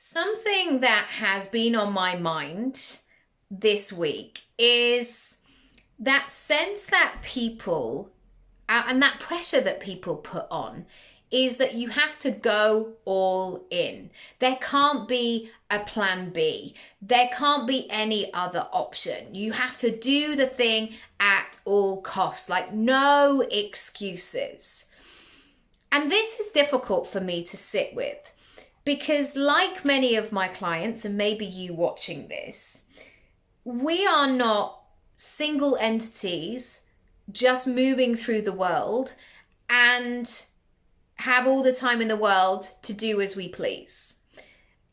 Something that has been on my mind this week is that sense that people, and that pressure that people put on, is that you have to go all in. There can't be a plan B. There can't be any other option. You have to do the thing at all costs, like no excuses. And this is difficult for me to sit with because, like many of my clients, and maybe you watching this, we are not single entities just moving through the world and have all the time in the world to do as we please.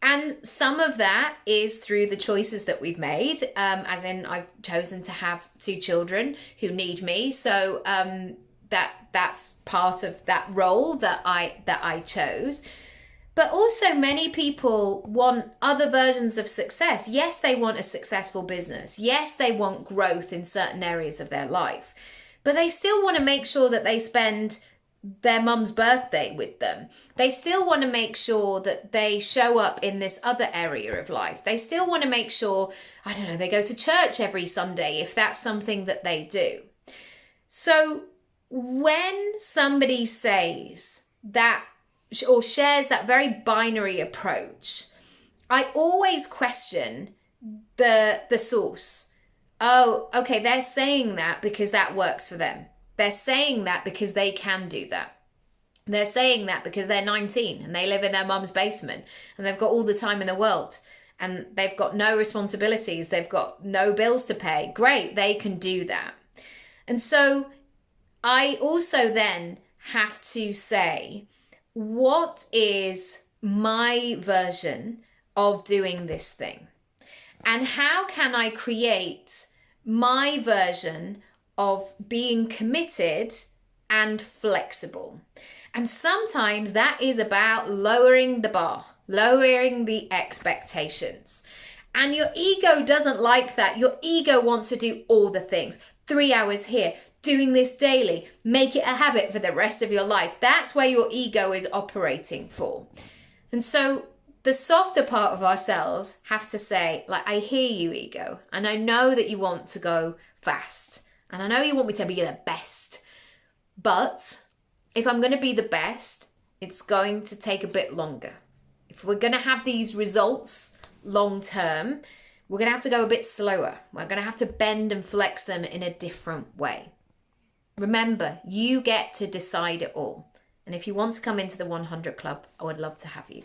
And some of that is through the choices that we've made, as in I've chosen to have 2 children who need me. So that's part of that role that I chose. But also many people want other versions of success. Yes, they want a successful business. Yes, they want growth in certain areas of their life. But they still want to make sure that they spend their mum's birthday with them. They still want to make sure that they show up in this other area of life. They still want to make sure, I don't know, they go to church every Sunday if that's something that they do. So when somebody says that or shares that very binary approach, I always question the source. Oh, okay, they're saying that because that works for them. They're saying that because they can do that. They're saying that because they're 19 and they live in their mum's basement and they've got all the time in the world and they've got no responsibilities. They've got no bills to pay. Great, they can do that. And so I also then have to say, what is my version of doing this thing? And how can I create my version of being committed and flexible? And sometimes that is about lowering the bar, lowering the expectations. And your ego doesn't like that. Your ego wants to do all the things. 3 hours here, doing this daily, make it a habit for the rest of your life. That's where your ego is operating for. And so the softer part of ourselves have to say, like, I hear you, ego, and I know that you want to go fast, and I know you want me to be the best, but if I'm going to be the best, it's going to take a bit longer. If we're going to have these results long term, we're going to have to go a bit slower. We're going to have to bend and flex them in a different way. Remember, you get to decide it all. And if you want to come into the 100 Club, I would love to have you.